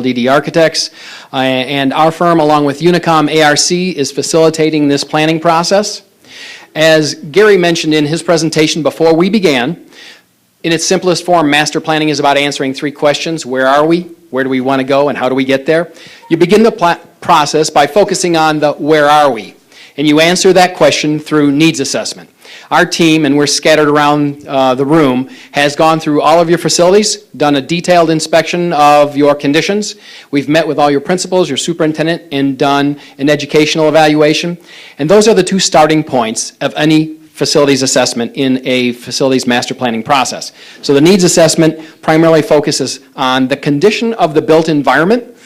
BLDD Architects, and our firm, along with Unicom ARC, is facilitating this planning process. As Gary mentioned in his presentation before we began, in its simplest form, master planning is about answering three questions. Where are we? Where do we want to go? And how do we get there? You begin the process by focusing on the where are we? And you answer that question through needs assessment. Our team, and we're scattered around the room, has gone through all of your facilities, done a detailed inspection of your conditions. We've met with all your principals, your superintendent, and done an educational evaluation. And those are the two starting points of any facilities assessment in a facilities master planning process. So the needs assessment primarily focuses on the condition of the built environment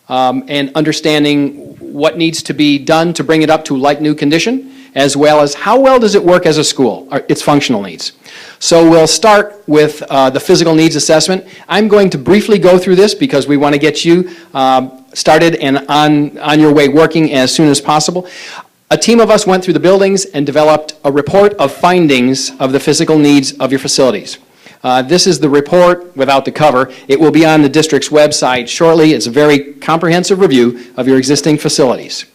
and understanding what needs to be done to bring it up to like-new condition, as well as how well does it work as a school, or its functional needs. So we'll start with the physical needs assessment. I'm going to briefly go through this because we want to get you started and on your way working as soon as possible. A team of us went through the buildings and developed a report of findings of the physical needs of your facilities. This is the report without the cover. It will be on the district's website shortly. It's a very comprehensive review of your existing facilities.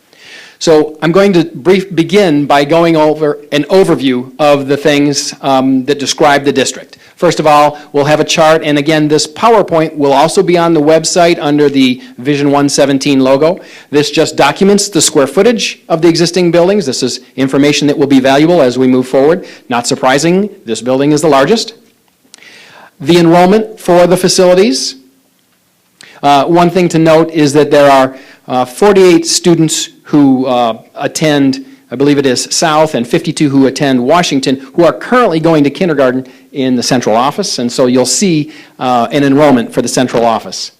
So I'm going to begin by going over an overview of the things that describe the district. First of all, we'll have a chart, and again, this PowerPoint will also be on the website under the Vision 117 logo. This just documents the square footage of the existing buildings. This is information that will be valuable as we move forward. Not surprising, this building is the largest. The enrollment for the facilities. One thing to note is that there are 48 students who attend, I believe it is South, and 52 who attend Washington, who are currently going to kindergarten in the central office, and so you'll see an enrollment for the central office.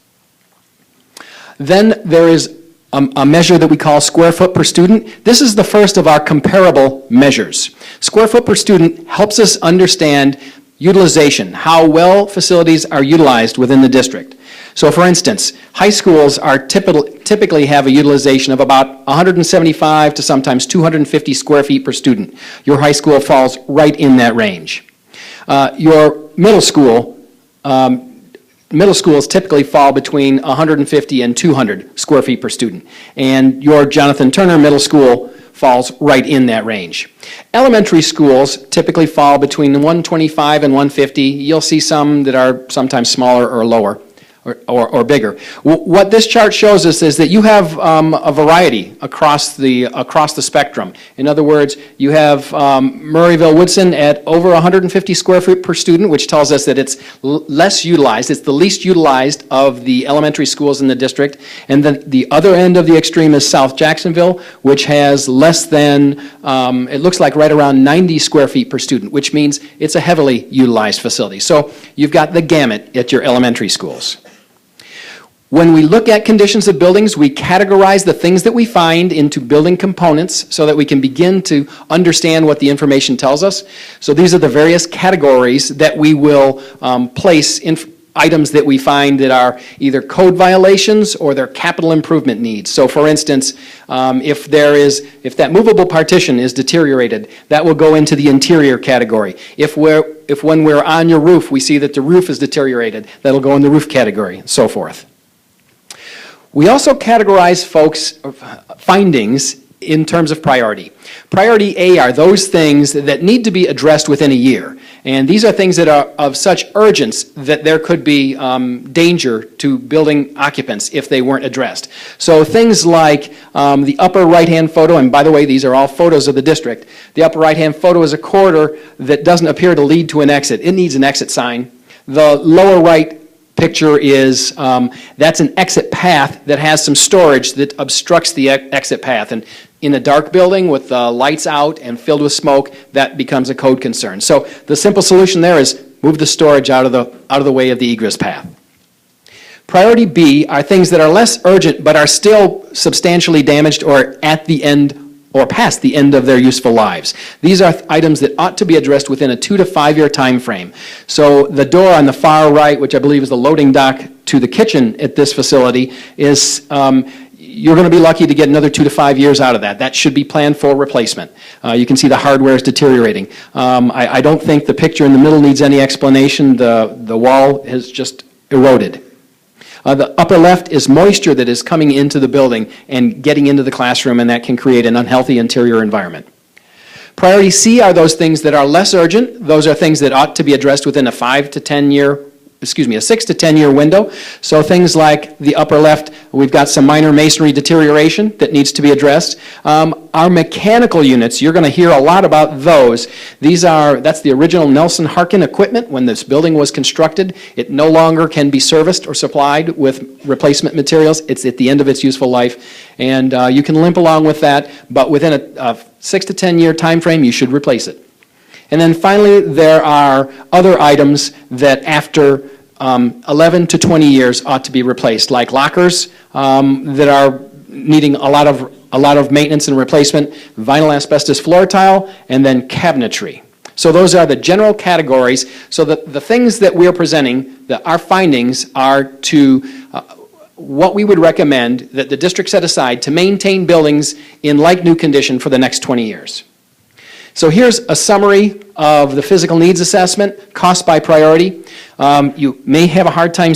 Then there is a measure that we call square foot per student. This is the first of our comparable measures. Square foot per student helps us understand utilization, how well facilities are utilized within the district. So for instance, high schools are typically have a utilization of about 175 to sometimes 250 square feet per student. Your high school falls right in that range. Your middle schools typically fall between 150 and 200 square feet per student. And your Jonathan Turner Middle School falls right in that range. Elementary schools typically fall between 125 and 150. You'll see some that are sometimes smaller or lower. Or bigger. What this chart shows us is that you have a variety across the spectrum. In other words, you have Murrayville Woodson at over 150 square feet per student, which tells us that it's less utilized. It's the least utilized of the elementary schools in the district. And then the other end of the extreme is South Jacksonville, which has less than, it looks like right around 90 square feet per student, which means it's a heavily utilized facility. So you've got the gamut at your elementary schools. When we look at conditions of buildings, we categorize the things that we find into building components so that we can begin to understand what the information tells us. So these are the various categories that we will place in items that we find that are either code violations or they're capital improvement needs. So for instance, if that movable partition is deteriorated, that will go into the interior category. If when we're on your roof, we see that the roof is deteriorated, that'll go in the roof category, and so forth. We also categorize folks' findings in terms of priority. Priority A are those things that need to be addressed within a year. And these are things that are of such urgency that there could be danger to building occupants if they weren't addressed. So things like the upper right-hand photo, and by the way, these are all photos of the district. The upper right-hand photo is a corridor that doesn't appear to lead to an exit. It needs an exit sign. The lower right picture is, that's an exit path that has some storage that obstructs the exit path. And in a dark building with the lights out and filled with smoke, that becomes a code concern. So the simple solution there is move the storage out of the way of the egress path. Priority B are things that are less urgent but are still substantially damaged or at the end or past the end of their useful lives. These are items that ought to be addressed within a 2 to 5 year time frame. So the door on the far right, which I believe is the loading dock to the kitchen at this facility, is you're going to be lucky to get another 2 to 5 years out of that. That should be planned for replacement. You can see the hardware is deteriorating. I don't think the picture in the middle needs any explanation. The wall has just eroded. The upper left is moisture that is coming into the building and getting into the classroom, and that can create an unhealthy interior environment. Priority C are those things that are less urgent. Those are things that ought to be addressed within a 6 to 10 year window. So things like the upper left, we've got some minor masonry deterioration that needs to be addressed. Our mechanical units, you're going to hear a lot about those. That's the original Nelson Harkin equipment when this building was constructed. It no longer can be serviced or supplied with replacement materials. It's at the end of its useful life, and you can limp along with that, but within a 6 to 10 year time frame, you should replace it. And then finally, there are other items that after 11 to 20 years ought to be replaced, like lockers that are needing a lot of maintenance and replacement, vinyl asbestos floor tile, and then cabinetry. So those are the general categories. So the things that we're presenting, our findings are to what we would recommend that the district set aside to maintain buildings in like-new condition for the next 20 years. So here's a summary of the physical needs assessment, cost by priority. You may have a hard time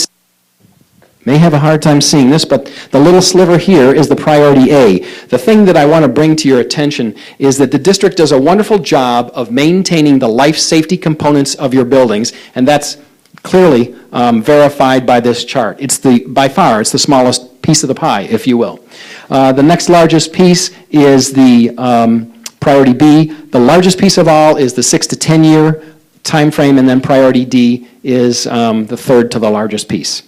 seeing this, but the little sliver here is the priority A. The thing that I want to bring to your attention is that the district does a wonderful job of maintaining the life safety components of your buildings, and that's clearly verified by this chart. By far, it's the smallest piece of the pie, if you will. The next largest piece is the priority B. The largest piece of all is the 6 to 10 year time frame, and then priority D is the third to the largest piece.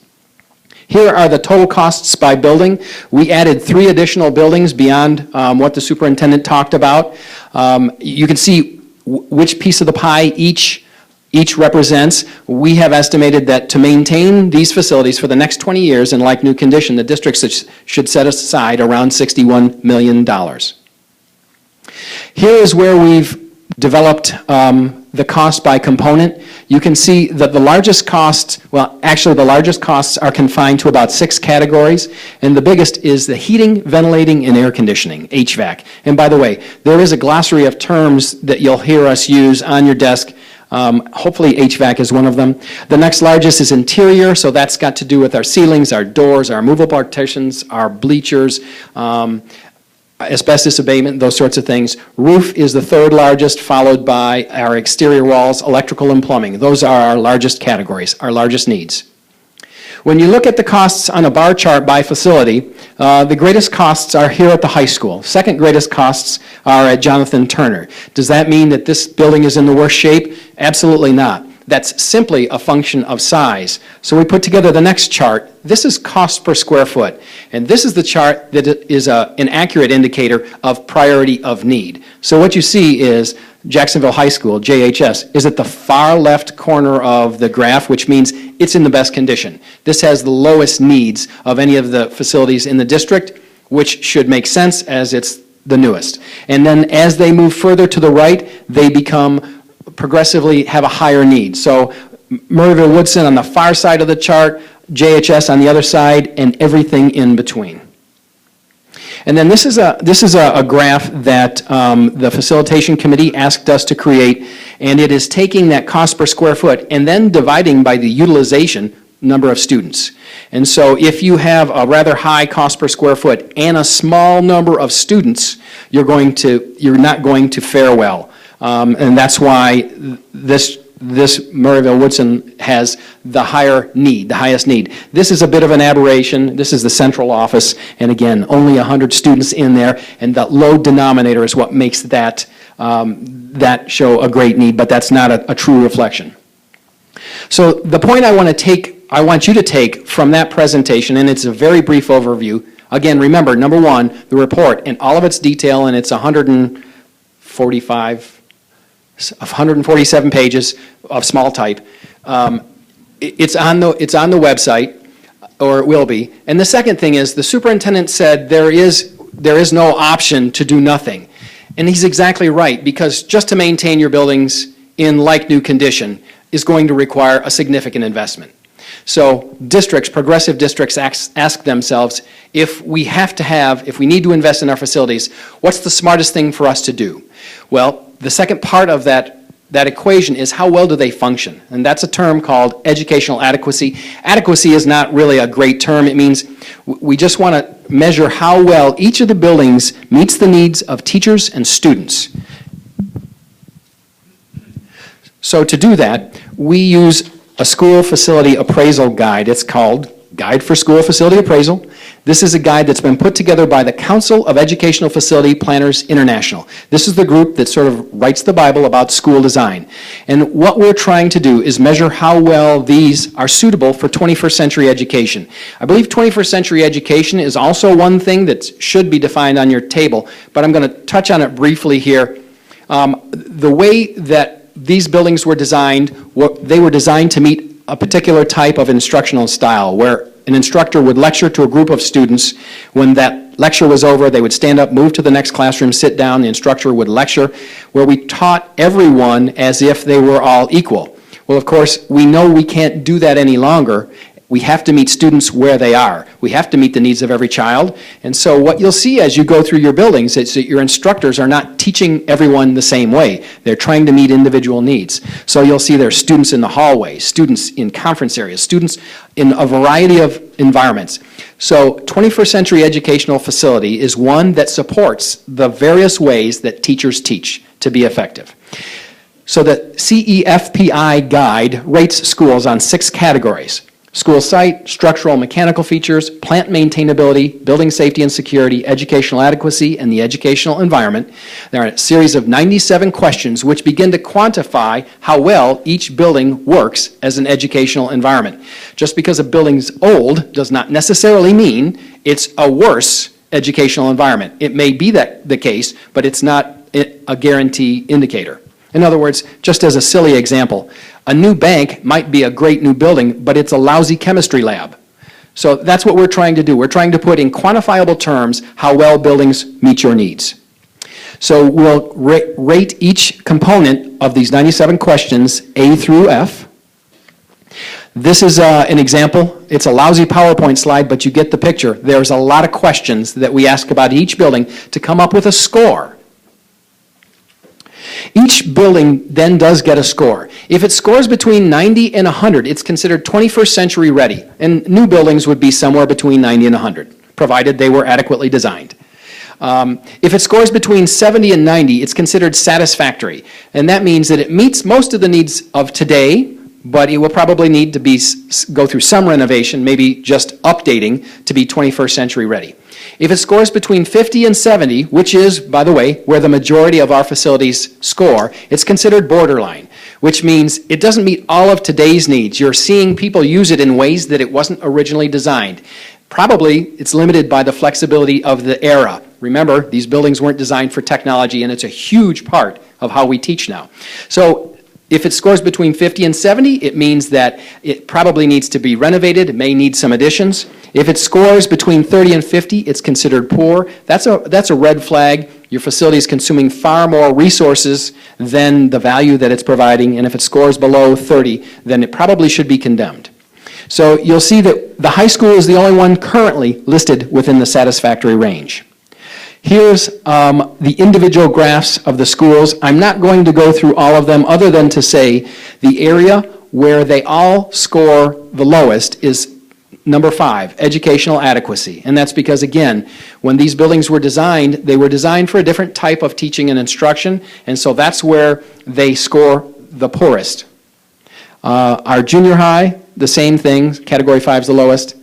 Here are the total costs by building. We added 3 additional buildings beyond what the superintendent talked about. You can see which piece of the pie each represents. We have estimated that to maintain these facilities for the next 20 years in like-new condition, the district should set aside around $61 million. Here is where we've developed the cost by component. You can see that the largest costs, the largest costs are confined to about 6 categories, and the biggest is the heating, ventilating, and air conditioning, HVAC. And by the way, there is a glossary of terms that you'll hear us use on your desk. Hopefully HVAC is one of them. The next largest is interior, so that's got to do with our ceilings, our doors, our movable partitions, our bleachers, asbestos abatement, those sorts of things. Roof is the third largest, followed by our exterior walls, electrical and plumbing. Those are our largest categories, our largest needs. When you look at the costs on a bar chart by facility, the greatest costs are here at the high school. Second greatest costs are at Jonathan Turner. Does that mean that this building is in the worst shape? Absolutely not. That's simply a function of size. So we put together the next chart. This is cost per square foot. And this is the chart that is an accurate indicator of priority of need. So what you see is Jacksonville High School, JHS, is at the far left corner of the graph, which means it's in the best condition. This has the lowest needs of any of the facilities in the district, which should make sense as it's the newest. And then as they move further to the right, they progressively have a higher need. So Murrayville Woodson on the far side of the chart, JHS on the other side, and everything in between. And then this is a graph that the facilitation committee asked us to create, and it is taking that cost per square foot and then dividing by the utilization number of students. And so if you have a rather high cost per square foot and a small number of students, you're not going to fare well. And that's why this Murrayville Woodson has the highest need. This is a bit of an aberration. This is the central office, and again, only 100 students in there, and the low denominator is what makes that show a great need, but that's not a true reflection. So the point I want you to take from that presentation, and it's a very brief overview. Again, remember, number one, the report in all of its detail, and it's 147 pages of small type. It's on the website, or it will be. And the second thing is, the superintendent said there is no option to do nothing. And he's exactly right, because just to maintain your buildings in like-new condition is going to require a significant investment. So districts, progressive districts, ask themselves, if we need to invest in our facilities, what's the smartest thing for us to do? Well, the second part of that that equation is how well do they function? And that's a term called educational adequacy. Adequacy is not really a great term. It means we just want to measure how well each of the buildings meets the needs of teachers and students. So to do that, we use a school facility appraisal guide. It's called Guide for School Facility Appraisal. This is a guide that's been put together by the Council of Educational Facility Planners International. This is the group that sort of writes the Bible about school design. And what we're trying to do is measure how well these are suitable for 21st century education. I believe 21st century education is also one thing that should be defined on your table, but I'm going to touch on it briefly here. The way that these buildings were designed, they were designed to meet a particular type of instructional style where an instructor would lecture to a group of students. When that lecture was over, they would stand up, move to the next classroom, sit down, the instructor would lecture, where we taught everyone as if they were all equal. Well, of course, we know we can't do that any longer. We have to meet students where they are. We have to meet the needs of every child. And so what you'll see as you go through your buildings is that your instructors are not teaching everyone the same way. They're trying to meet individual needs. So you'll see there are students in the hallway, students in conference areas, students in a variety of environments. So 21st century educational facility is one that supports the various ways that teachers teach to be effective. So the CEFPI guide rates schools on 6 categories: school site, structural and mechanical features, plant maintainability, building safety and security, educational adequacy, and the educational environment. There are a series of 97 questions which begin to quantify how well each building works as an educational environment. Just because a building's old does not necessarily mean it's a worse educational environment. It may be the case, but it's not a guarantee indicator. In other words, just as a silly example, a new bank might be a great new building, but it's a lousy chemistry lab. So that's what we're trying to do. We're trying to put in quantifiable terms how well buildings meet your needs. So we'll rate each component of these 97 questions A through F. This is an example. It's a lousy PowerPoint slide, but you get the picture. There's a lot of questions that we ask about each building to come up with a score. Each building then does get a score. If it scores between 90 and 100, it's considered 21st century ready, and new buildings would be somewhere between 90 and 100, provided they were adequately designed. If it scores between 70 and 90, it's considered satisfactory, and that means that it meets most of the needs of today, but it will probably need to go through some renovation, maybe just updating to be 21st century ready. If it scores between 50 and 70, which is, by the way, where the majority of our facilities score, it's considered borderline, which means it doesn't meet all of today's needs. You're seeing people use it in ways that it wasn't originally designed. Probably it's limited by the flexibility of the era. Remember, these buildings weren't designed for technology, and it's a huge part of how we teach now. So if it scores between 50 and 70, it means that it probably needs to be renovated. It may need some additions. If it scores between 30 and 50, it's considered poor. That's a red flag. Your facility is consuming far more resources than the value that it's providing, and if it scores below 30, then it probably should be condemned. So you'll see that the high school is the only one currently listed within the satisfactory range. Here's the individual graphs of the schools. I'm not going to go through all of them other than to say the area where they all score the lowest is number 5, educational adequacy. And that's because, again, when these buildings were designed, they were designed for a different type of teaching and instruction, and so that's where they score the poorest. Our junior high, the same thing, category 5 is the lowest.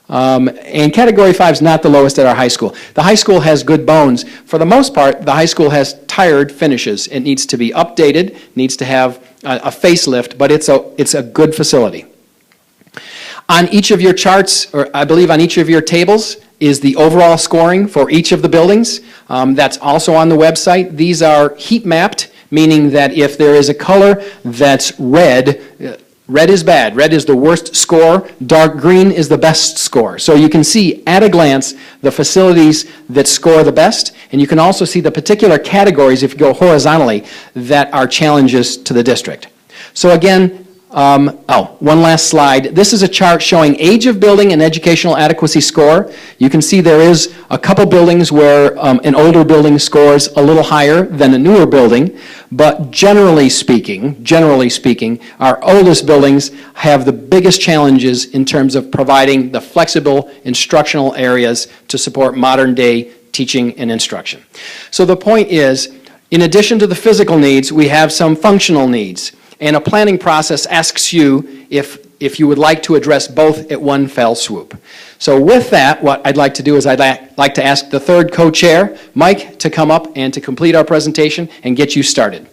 And category 5 is not the lowest at our high school. The high school has good bones. For the most part, the high school has tired finishes. It needs to be updated, needs to have a facelift, but it's a good facility. On each of your charts, or I believe on each of your tables, is the overall scoring for each of the buildings. That's also on the website. These are heat mapped, meaning that if there is a color that's red, red is bad. Red is the worst score. Dark green is the best score. So you can see at a glance the facilities that score the best, and you can also see the particular categories, if you go horizontally, that are challenges to the district. So again, One last slide. This is a chart showing age of building and educational adequacy score. You can see there is a couple buildings where an older building scores a little higher than a newer building, but generally speaking, our oldest buildings have the biggest challenges in terms of providing the flexible instructional areas to support modern-day teaching and instruction. So the point is, in addition to the physical needs, we have some functional needs. And a planning process asks you if you would like to address both at one fell swoop. So with that, what I'd like to do is I'd like to ask the third co-chair, Mike, to come up and to complete our presentation and get you started.